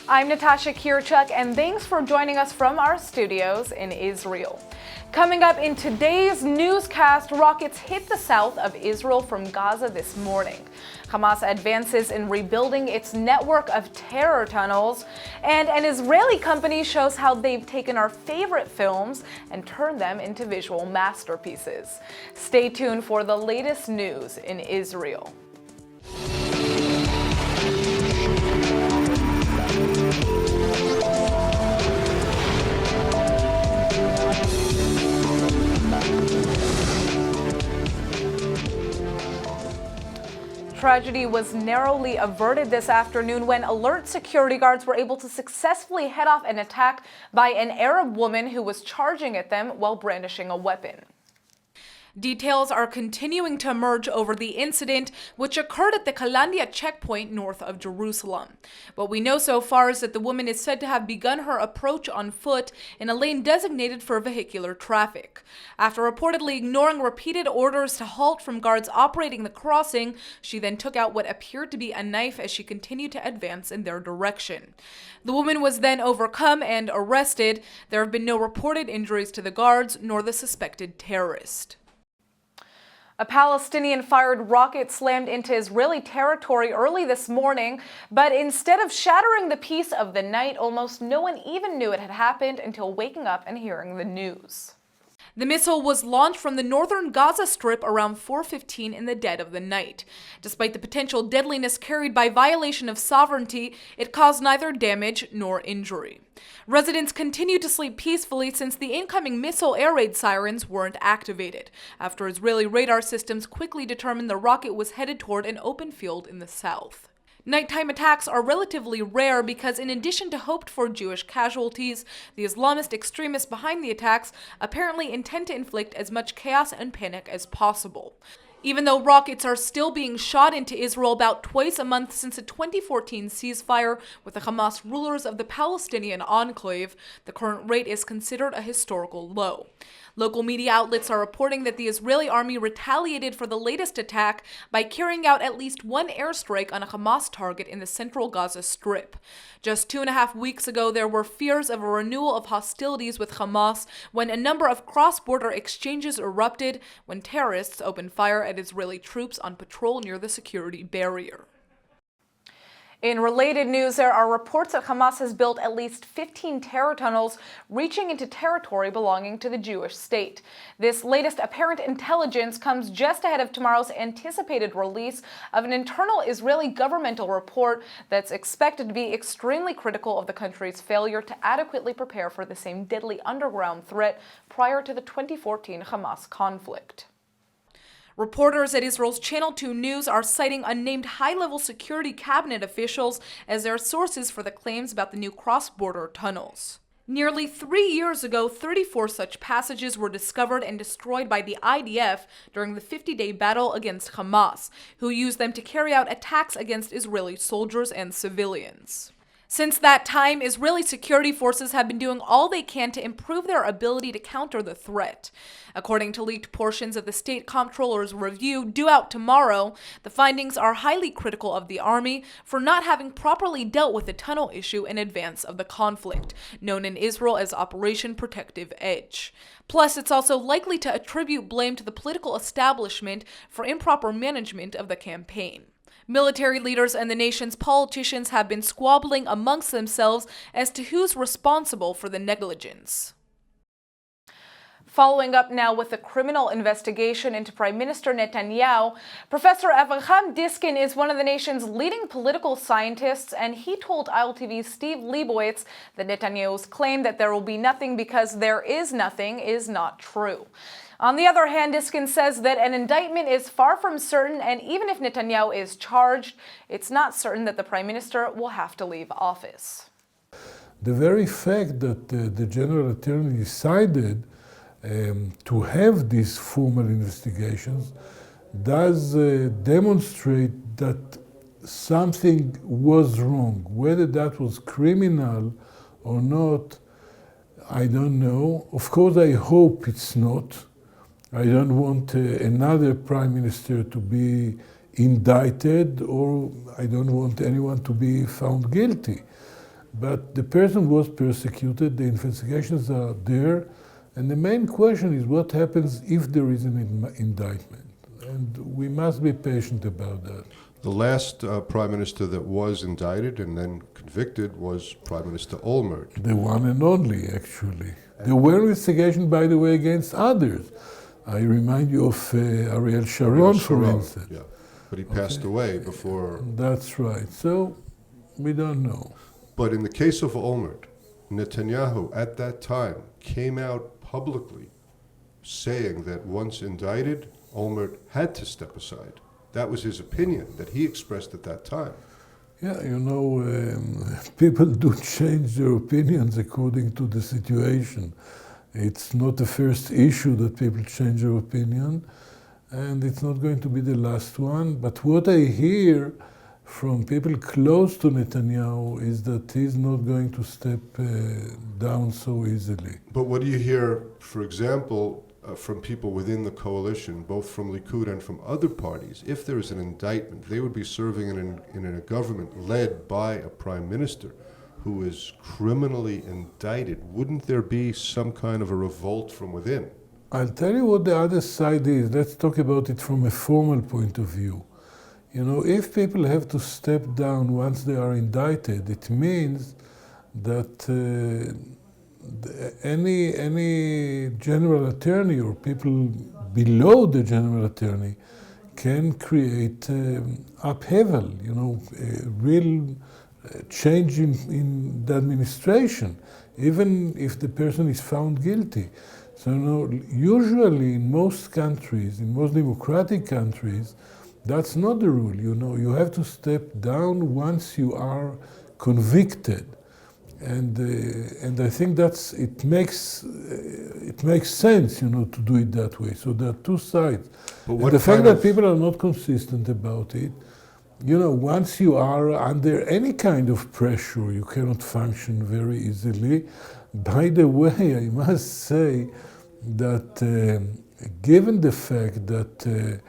I'm Natasha Kirchuk, and thanks for joining us from our studios in Israel. Coming up in today's newscast, rockets hit the south of Israel from Gaza this morning. Hamas advances in rebuilding its network of terror tunnels, and an Israeli company shows how they've taken our favorite films and turned them into visual masterpieces. Stay tuned for the latest news in Israel. Tragedy was narrowly averted this afternoon when alert security guards were able to successfully head off an attack by an Arab woman who was charging at them while brandishing a weapon. Details are continuing to emerge over the incident, which occurred at the Kalandia checkpoint north of Jerusalem. What we know so far is that the woman is said to have begun her approach on foot in a lane designated for vehicular traffic. After reportedly ignoring repeated orders to halt from guards operating the crossing, she then took out what appeared to be a knife as she continued to advance in their direction. The woman was then overcome and arrested. There have been no reported injuries to the guards nor the suspected terrorist. A Palestinian-fired rocket slammed into Israeli territory early this morning, but instead of shattering the peace of the night, almost no one even knew it had happened until waking up and hearing the news. The missile was launched from the northern Gaza Strip around 4:15 in the dead of the night. Despite the potential deadliness carried by violation of sovereignty, it caused neither damage nor injury. Residents continued to sleep peacefully since the incoming missile air raid sirens weren't activated, after Israeli radar systems quickly determined the rocket was headed toward an open field in the south. Nighttime attacks are relatively rare because, in addition to hoped-for Jewish casualties, the Islamist extremists behind the attacks apparently intend to inflict as much chaos and panic as possible. Even though rockets are still being shot into Israel about twice a month since a 2014 ceasefire with the Hamas rulers of the Palestinian enclave, the current rate is considered a historical low. Local media outlets are reporting that the Israeli army retaliated for the latest attack by carrying out at least one airstrike on a Hamas target in the central Gaza Strip. Just 2.5 weeks ago, there were fears of a renewal of hostilities with Hamas when a number of cross-border exchanges erupted when terrorists opened fire at Israeli troops on patrol near the security barrier. In related news, there are reports that Hamas has built at least 15 terror tunnels reaching into territory belonging to the Jewish state. This latest apparent intelligence comes just ahead of tomorrow's anticipated release of an internal Israeli governmental report that's expected to be extremely critical of the country's failure to adequately prepare for the same deadly underground threat prior to the 2014 Hamas conflict. Reporters at Israel's Channel 2 News are citing unnamed high-level security cabinet officials as their sources for the claims about the new cross-border tunnels. Nearly 3 years ago, 34 such passages were discovered and destroyed by the IDF during the 50-day battle against Hamas, who used them to carry out attacks against Israeli soldiers and civilians. Since that time, Israeli security forces have been doing all they can to improve their ability to counter the threat. According to leaked portions of the state comptroller's review due out tomorrow, the findings are highly critical of the army for not having properly dealt with the tunnel issue in advance of the conflict, known in Israel as Operation Protective Edge. Plus, it's also likely to attribute blame to the political establishment for improper management of the campaign. Military leaders and the nation's politicians have been squabbling amongst themselves as to who's responsible for the negligence. Following up now with a criminal investigation into Prime Minister Netanyahu, Professor Avraham Diskin is one of the nation's leading political scientists, and he told ILTV's Steve Leibowitz that Netanyahu's claim that there will be nothing because there is nothing is not true. On the other hand, Diskin says that an indictment is far from certain, and even if Netanyahu is charged, it's not certain that the Prime Minister will have to leave office. The very fact that the General Attorney decided to have these formal investigations does demonstrate that something was wrong. Whether that was criminal or not, I don't know. Of course, I hope it's not. I don't want another prime minister to be indicted, or I don't want anyone to be found guilty. But the person was persecuted, the investigations are there, and the main question is what happens if there is an indictment. And we must be patient about that. The last prime minister that was indicted and then convicted was Prime Minister Olmert. The one and only, actually. There were investigations, by the way, against others. I remind you of Ariel Sharon, for instance. Yeah. But he passed away before. That's right. So we don't know. But in the case of Olmert, Netanyahu at that time came out publicly saying that once indicted, Olmert had to step aside. That was his opinion that he expressed at that time. Yeah, you know, people do change their opinions according to the situation. It's not the first issue that people change their opinion, and it's not going to be the last one. But what I hear from people close to Netanyahu is that he's not going to step down so easily. But what do you hear, for example, from people within the coalition, both from Likud and from other parties? If there is an indictment, they would be serving in a government led by a prime minister who is criminally indicted. Wouldn't there be some kind of a revolt from within? I'll tell you what the other side is. Let's talk about it from a formal point of view. You know, if people have to step down once they are indicted, it means that any general attorney or people below the general attorney can create upheaval, you know, a real change in the administration, even if the person is found guilty. So, you know, usually in most countries, in most democratic countries, that's not the rule. You know, you have to step down once you are convicted. And I think it makes sense, you know, to do it that way. So there are two sides. But the fact that people are not consistent about it, you know, once you are under any kind of pressure, you cannot function very easily. By the way, I must say that given the fact that,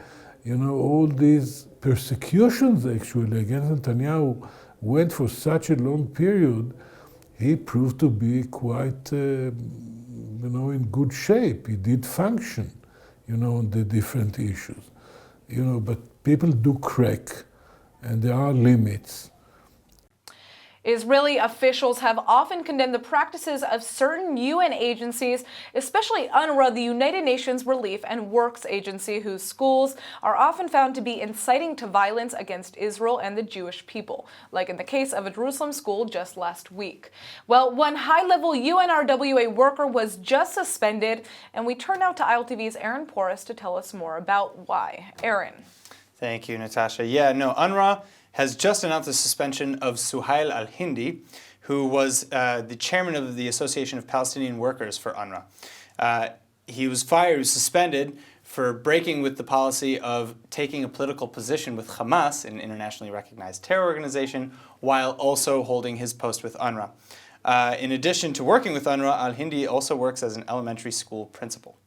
you know, all these persecutions actually against Netanyahu went for such a long period, he proved to be quite, you know, in good shape. He did function, you know, on the different issues. You know, but people do crack, and there are limits. Israeli officials have often condemned the practices of certain UN agencies, especially Unruh, the United Nations Relief and Works Agency, whose schools are often found to be inciting to violence against Israel and the Jewish people, like in the case of a Jerusalem school just last week. Well, one high-level UNRWA worker was just suspended, and we turn now to ILTV's Aaron Porras to tell us more about why. Aaron. Thank you, Natasha. Yeah, no, Unruh has just announced the suspension of Suhail al-Hindi, who was the chairman of the Association of Palestinian Workers for Unruh. He was suspended for breaking with the policy of taking a political position with Hamas, an internationally recognized terror organization, while also holding his post with Unruh. In addition to working with Unruh, al-Hindi also works as an elementary school principal.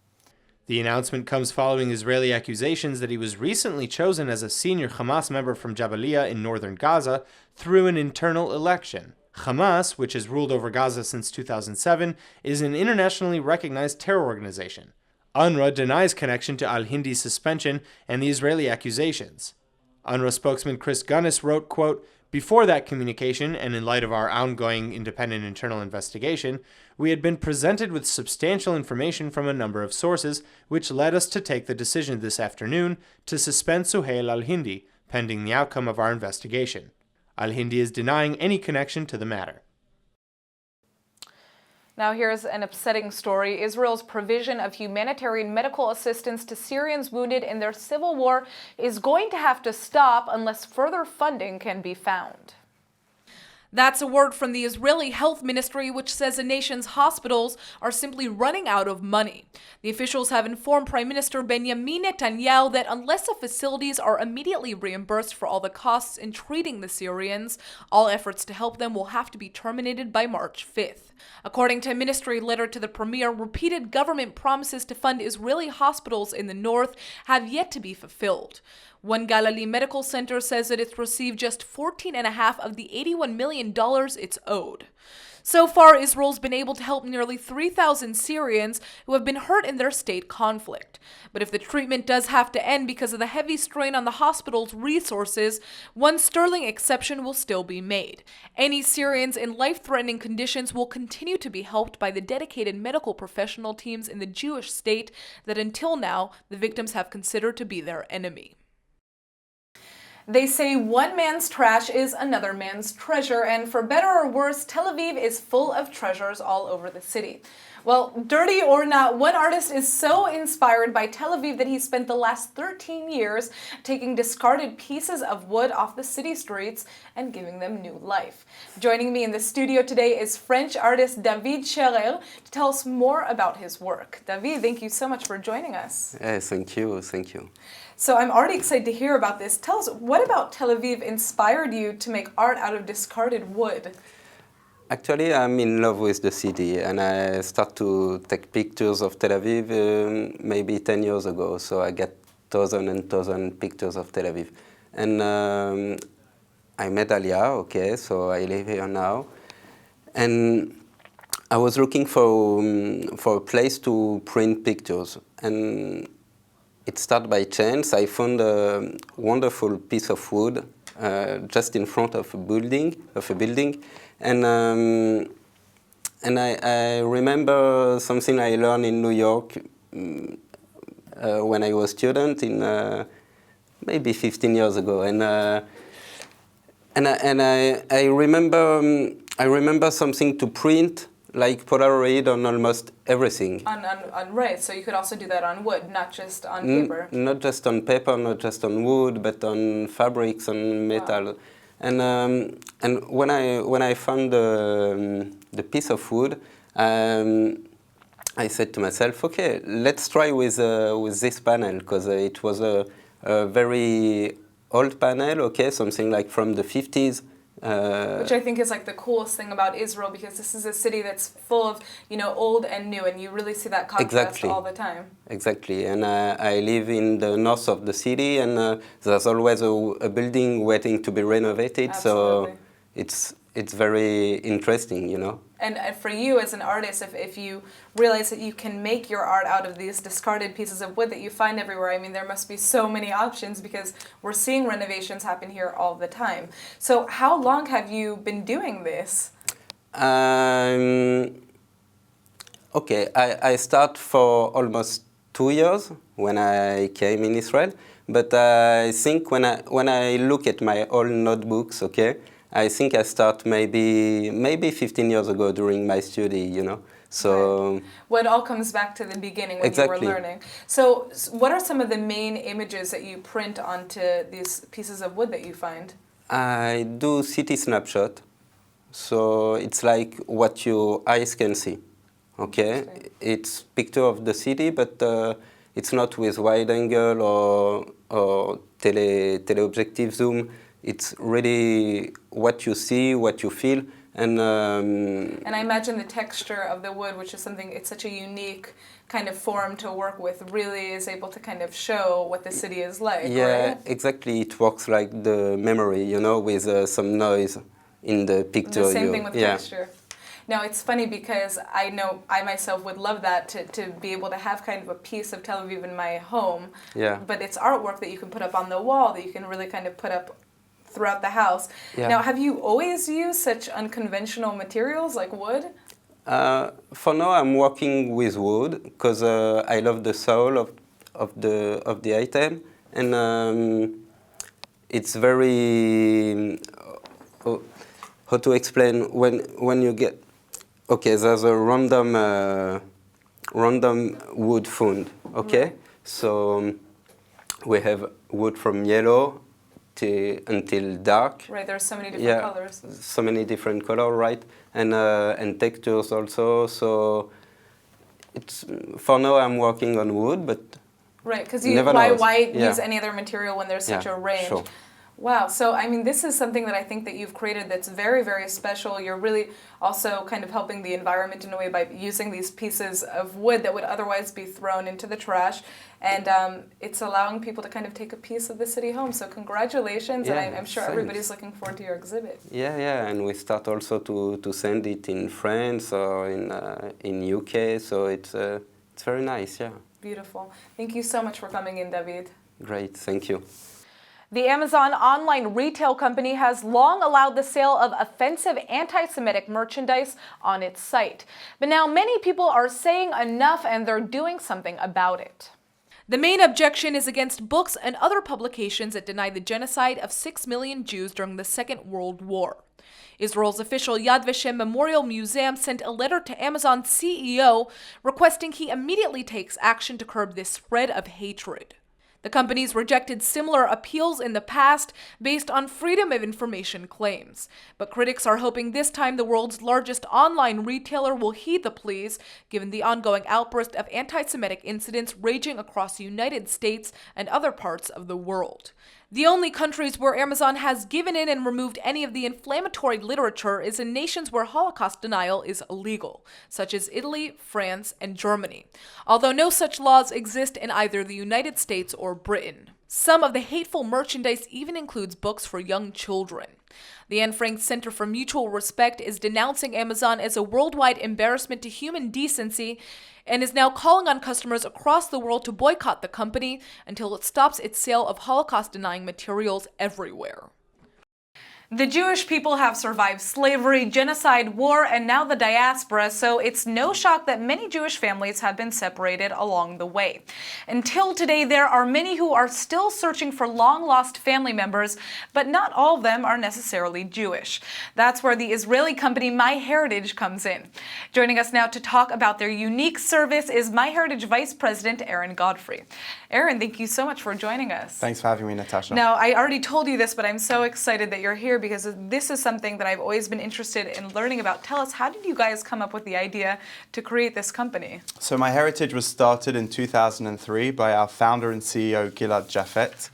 The announcement comes following Israeli accusations that he was recently chosen as a senior Hamas member from Jabalia in northern Gaza through an internal election. Hamas, which has ruled over Gaza since 2007, is an internationally recognized terror organization. Unruh denies connection to al-Hindi's suspension and the Israeli accusations. Unruh spokesman Chris Gunnis wrote, quote, "Before that communication, and in light of our ongoing independent internal investigation, we had been presented with substantial information from a number of sources, which led us to take the decision this afternoon to suspend Suhail al-Hindi, pending the outcome of our investigation. Al-Hindi is denying any connection to the matter." Now here's an upsetting story. Israel's provision of humanitarian medical assistance to Syrians wounded in their civil war is going to have to stop unless further funding can be found. That's a word from the Israeli Health Ministry, which says the nation's hospitals are simply running out of money. The officials have informed Prime Minister Benjamin Netanyahu that unless the facilities are immediately reimbursed for all the costs in treating the Syrians, all efforts to help them will have to be terminated by March 5th. According to a ministry letter to the premier, repeated government promises to fund Israeli hospitals in the north have yet to be fulfilled. One Galilee medical center says that it's received just 14.5 of the $81 million it's owed. So far, Israel's been able to help nearly 3,000 Syrians who have been hurt in their state conflict. But if the treatment does have to end because of the heavy strain on the hospital's resources, one sterling exception will still be made. Any Syrians in life-threatening conditions will continue to be helped by the dedicated medical professional teams in the Jewish state that until now the victims have considered to be their enemy. They say one man's trash is another man's treasure, and for better or worse, Tel Aviv is full of treasures all over the city. Well, dirty or not, one artist is so inspired by Tel Aviv that he spent the last 13 years taking discarded pieces of wood off the city streets and giving them new life. Joining me in the studio today is French artist David Scherer to tell us more about his work. David, thank you so much for joining us. Thank you, thank you. So I'm already excited to hear about this. Tell us, what about Tel Aviv inspired you to make art out of discarded wood? Actually, I'm in love with the city, and I start to take pictures of Tel Aviv maybe 10 years ago. So I get thousand and thousand pictures of Tel Aviv. And I met Alia, okay, so I live here now. And I was looking for a place to print pictures. And it started by chance. I found a wonderful piece of wood just in front of a building, and I remember something I learned in New York when I was a student in maybe 15 years ago, and I remember something to print, like Polaroid on almost everything. Right, so you could also do that on wood, not just on paper. Not just on paper, not just on wood, but on fabrics, on metal. Wow. And when I found the piece of wood, I said to myself, okay, let's try with this panel, because it was a very old panel, okay, something like from the 50s. Which I think is like the coolest thing about Israel, because this is a city that's full of, old and new, and you really see that contrast all the time. Exactly, and I live in the north of the city, and there's always a building waiting to be renovated. Absolutely. So it's very interesting, And for you as an artist, if you realize that you can make your art out of these discarded pieces of wood that you find everywhere, I mean, there must be so many options, because we're seeing renovations happen here all the time. So how long have you been doing this? Okay, I start for almost 2 years when I came in Israel, but I think when I look at my old notebooks, okay, I think I start maybe 15 years ago during my study, So. Right. Well, it all comes back to the beginning when you were learning. So what are some of the main images that you print onto these pieces of wood that you find? I do city snapshot. So it's like what your eyes can see, okay? It's picture of the city, but it's not with wide angle or teleobjective zoom. It's really what you see, what you feel, and I imagine the texture of the wood, which is something, it's such a unique kind of form to work with, really is able to kind of show what the city is like, yeah, right? Exactly. It works like the memory, with some noise in the picture. The same thing with texture. Now, it's funny because I know I myself would love that, to be able to have kind of a piece of Tel Aviv in my home. Yeah. But it's artwork that you can put up on the wall, that you can really kind of put up throughout the house. Yeah. Now, have you always used such unconventional materials like wood? For now, I'm working with wood because I love the soul of the item, and it's very how to explain when you get there's a random wood found, okay? Right. So we have wood from yellow until dark. Right, there's so many different colors. So many different colors, right? And textures also. So it's for now I'm working on wood, but right, because why use any other material when there's such a range? Sure. Wow. So, I mean, this is something that I think that you've created that's very, very special. You're really also kind of helping the environment in a way by using these pieces of wood that would otherwise be thrown into the trash. And it's allowing people to kind of take a piece of the city home. So congratulations. Yeah, and I'm sure thanks. everybody's looking forward to your exhibit. Yeah, and we start also to send it in France or in UK, so it's very nice, yeah. Beautiful. Thank you so much for coming in, David. Great, thank you. The Amazon online retail company has long allowed the sale of offensive anti-Semitic merchandise on its site. But now many people are saying enough and they're doing something about it. The main objection is against books and other publications that deny the genocide of 6 million Jews during the Second World War. Israel's official Yad Vashem Memorial Museum sent a letter to Amazon's CEO requesting he immediately takes action to curb this spread of hatred. The company's rejected similar appeals in the past based on freedom of information claims. But critics are hoping this time the world's largest online retailer will heed the pleas, given the ongoing outburst of anti-Semitic incidents raging across the United States and other parts of the world. The only countries where Amazon has given in and removed any of the inflammatory literature is in nations where Holocaust denial is illegal, such as Italy, France, and Germany, although no such laws exist in either the United States or Britain. Some of the hateful merchandise even includes books for young children. The Anne Frank Center for Mutual Respect is denouncing Amazon as a worldwide embarrassment to human decency and is now calling on customers across the world to boycott the company until it stops its sale of Holocaust-denying materials everywhere. The Jewish people have survived slavery, genocide, war, and now the diaspora, so it's no shock that many Jewish families have been separated along the way. Until today, there are many who are still searching for long-lost family members, but not all of them are necessarily Jewish. That's where the Israeli company MyHeritage comes in. Joining us now to talk about their unique service is MyHeritage Vice President Aaron Godfrey. Aaron, thank you so much for joining us. Thanks for having me, Natasha. Now, I already told you this, but I'm so excited that you're here because this is something that I've always been interested in learning about. Tell us, how did you guys come up with the idea to create this company? So MyHeritage was started in 2003 by our founder and CEO, Gilad Jaffet.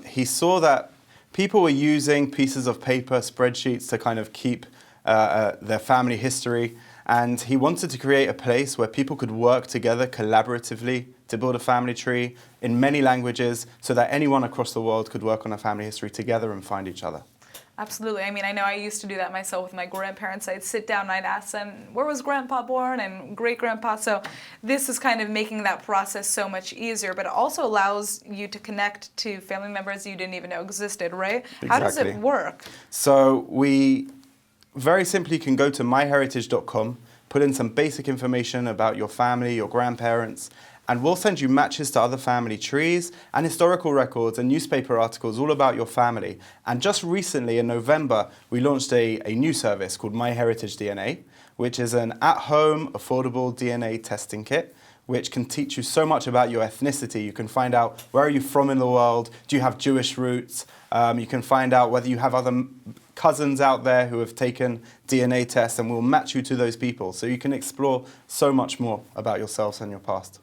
He saw that people were using pieces of paper, spreadsheets to kind of keep their family history. And he wanted to create a place where people could work together collaboratively to build a family tree in many languages so that anyone across the world could work on a family history together and find each other. Absolutely. I mean, I know I used to do that myself with my grandparents. I'd sit down and I'd ask them, where was grandpa born and great-grandpa? So this is kind of making that process so much easier, but it also allows you to connect to family members you didn't even know existed, right? Exactly. How does it work? So we very simply can go to myheritage.com, put in some basic information about your family, your grandparents, and we'll send you matches to other family trees and historical records and newspaper articles all about your family. And just recently in November, we launched a new service called MyHeritage DNA, which is an at-home, affordable DNA testing kit, which can teach you so much about your ethnicity. You can find out where are you from in the world, do you have Jewish roots, you can find out whether you have other cousins out there who have taken DNA tests, and we'll match you to those people. So you can explore so much more about yourselves and your past.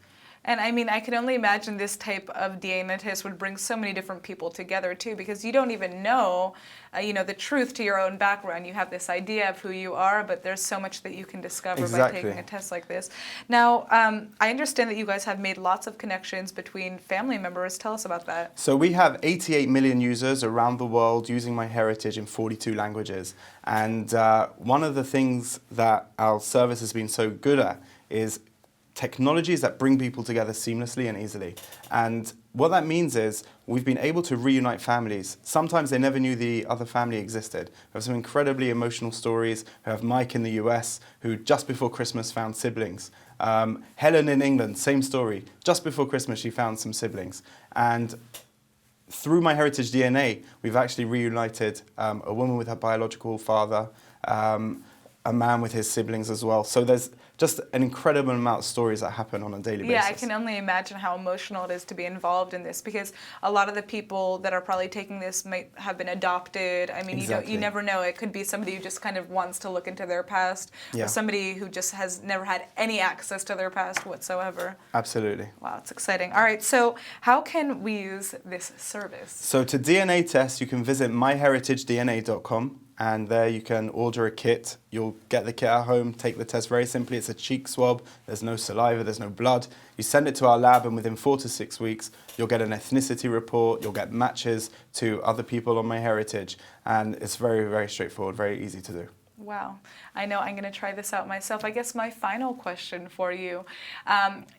And I mean, I can only imagine this type of DNA test would bring so many different people together too, because you don't even know, the truth to your own background. You have this idea of who you are, but there's so much that you can discover Exactly. by taking a test like this. Now, I understand that you guys have made lots of connections between family members. Tell us about that. So we have 88 million users around the world using MyHeritage in 42 languages. And one of the things that our service has been so good at is technologies that bring people together seamlessly and easily. And what that means is we've been able to reunite families. Sometimes they never knew the other family existed. We have some incredibly emotional stories. We have Mike in the US, who just before Christmas found siblings. Helen in England, same story. Just before Christmas, she found some siblings. And through MyHeritage DNA, we've actually reunited a woman with her biological father, a man with his siblings as well. So there's just an incredible amount of stories that happen on a daily basis. Yeah, I can only imagine how emotional it is to be involved in this, because a lot of the people that are probably taking this might have been adopted. I mean, Exactly. you never know. It could be somebody who just kind of wants to look into their past, Yeah. or somebody who just has never had any access to their past whatsoever. Absolutely. Wow, it's exciting. All right, so how can we use this service? So to DNA test, you can visit myheritagedna.com, and there you can order a kit. You'll get the kit at home, take the test very simply. It's a cheek swab. There's no saliva, there's no blood. You send it to our lab, and within 4 to 6 weeks, you'll get an ethnicity report. You'll get matches to other people on MyHeritage, and it's very, very straightforward, very easy to do. Wow, I know I'm going to try this out myself. I guess my final question for you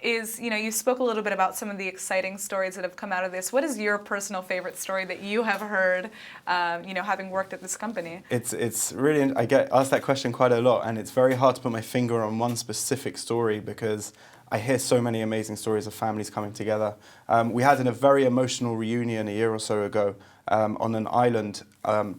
is, you spoke a little bit about some of the exciting stories that have come out of this. What is your personal favorite story that you have heard, having worked at this company? It's really, I get asked that question quite a lot, and it's very hard to put my finger on one specific story because I hear so many amazing stories of families coming together. We had a very emotional reunion a year or so ago on an island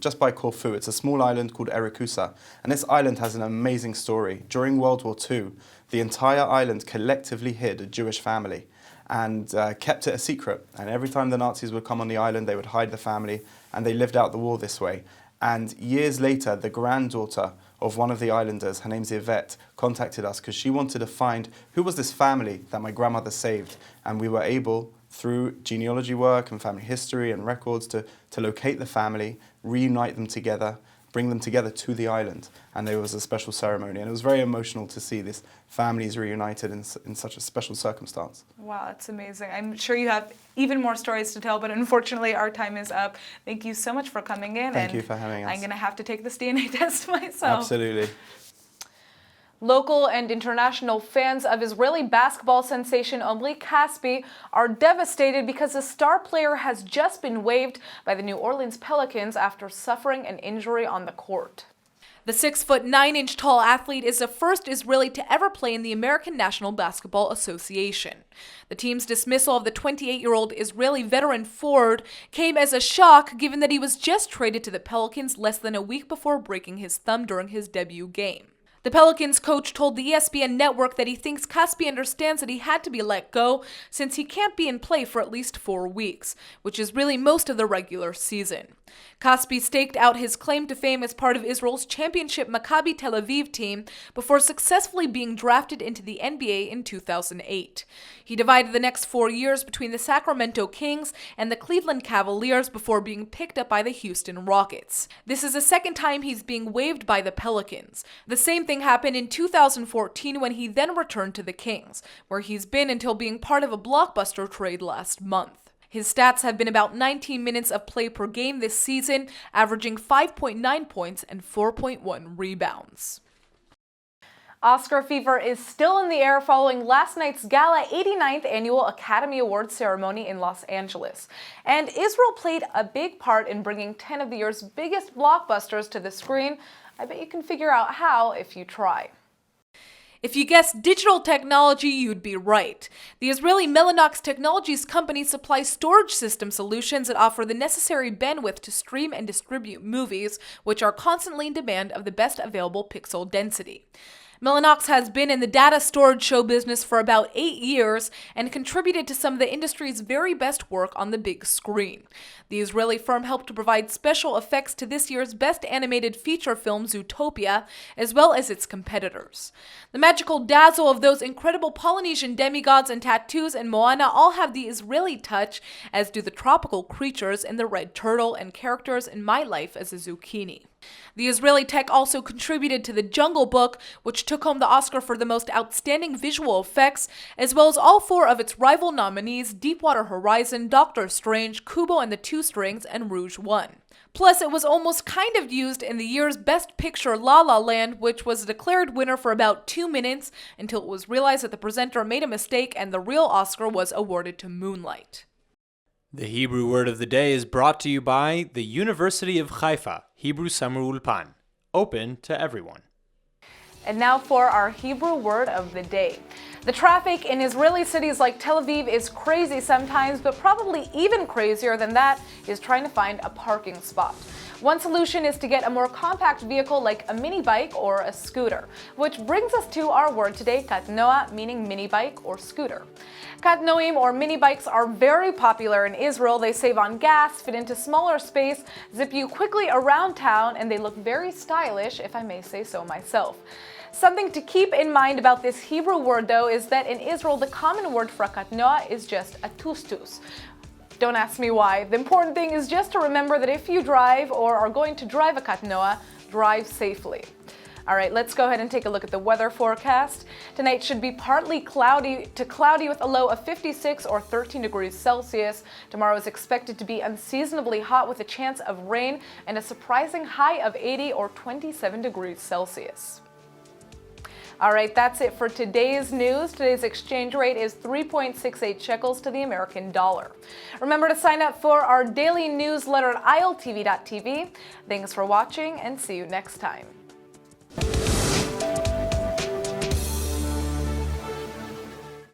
just by Corfu. It's a small island called Erikusa, and this island has an amazing story. During World War II, the entire island collectively hid a Jewish family and kept it a secret. And every time the Nazis would come on the island, they would hide the family, and they lived out the war this way. And years later, the granddaughter of one of the islanders, her name's Yvette, contacted us because she wanted to find who was this family that my grandmother saved. And we were able, through genealogy work and family history and records, to locate the family, reunite them together, bring them together to the island. And there was a special ceremony. And it was very emotional to see this families reunited in such a special circumstance. Wow, that's amazing. I'm sure you have even more stories to tell, but unfortunately our time is up. Thank you so much for coming in. Thank you for having us. I'm going to have to take this DNA test myself. Absolutely. Local and international fans of Israeli basketball sensation Omri Cosby are devastated because the star player has just been waived by the New Orleans Pelicans after suffering an injury on the court. The 6'9" tall athlete is the first Israeli to ever play in the American National Basketball Association. The team's dismissal of the 28-year-old Israeli veteran forward came as a shock given that he was just traded to the Pelicans less than a week before breaking his thumb during his debut game. The Pelicans coach told the ESPN network that he thinks Cosby understands that he had to be let go since he can't be in play for at least 4 weeks, which is really most of the regular season. Cosby staked out his claim to fame as part of Israel's championship Maccabi Tel Aviv team before successfully being drafted into the NBA in 2008. He divided the next 4 years between the Sacramento Kings and the Cleveland Cavaliers before being picked up by the Houston Rockets. This is the second time he's being waived by the Pelicans. The same thing happened in 2014 when he then returned to the Kings, where he's been until being part of a blockbuster trade last month. His stats have been about 19 minutes of play per game this season, averaging 5.9 points and 4.1 rebounds. Oscar fever is still in the air following last night's gala 89th Annual Academy Awards ceremony in Los Angeles. And Israel played a big part in bringing 10 of the year's biggest blockbusters to the screen. I bet you can figure out how if you try. If you guessed digital technology, you'd be right. The Israeli Mellanox Technologies company supplies storage system solutions that offer the necessary bandwidth to stream and distribute movies, which are constantly in demand of the best available pixel density. Mellanox has been in the data storage show business for about 8 years and contributed to some of the industry's very best work on the big screen. The Israeli firm helped to provide special effects to this year's best animated feature film Zootopia, as well as its competitors. The magical dazzle of those incredible Polynesian demigods and tattoos in Moana all have the Israeli touch, as do the tropical creatures in The Red Turtle and characters in My Life as a Zucchini. The Israeli tech also contributed to The Jungle Book, which took home the Oscar for the most outstanding visual effects, as well as all 4 of its rival nominees, Deepwater Horizon, Doctor Strange, Kubo and the Two Strings, and Rouge One. Plus, it was almost kind of used in the year's Best Picture La La Land, which was declared winner for about 2 minutes until it was realized that the presenter made a mistake and the real Oscar was awarded to Moonlight. The Hebrew word of the day is brought to you by the University of Haifa, Hebrew Summer Ulpan, open to everyone. And now for our Hebrew word of the day. The traffic in Israeli cities like Tel Aviv is crazy sometimes, but probably even crazier than that is trying to find a parking spot. One solution is to get a more compact vehicle like a mini bike or a scooter, which brings us to our word today, katnoa, meaning mini bike or scooter. Katnoim or mini bikes are very popular in Israel. They save on gas, fit into smaller space, zip you quickly around town, and they look very stylish, if I may say so myself. Something to keep in mind about this Hebrew word, though, is that in Israel, the common word for a katnoa is just a tustus. Don't ask me why. The important thing is just to remember that if you drive or are going to drive a katnoa, drive safely. All right, let's go ahead and take a look at the weather forecast. Tonight should be partly cloudy to cloudy with a low of 56 or 13 degrees Celsius. Tomorrow is expected to be unseasonably hot with a chance of rain and a surprising high of 80 or 27 degrees Celsius. All right, that's it for today's news. Today's exchange rate is 3.68 shekels to the American dollar. Remember to sign up for our daily newsletter at iltv.tv. Thanks for watching and see you next time.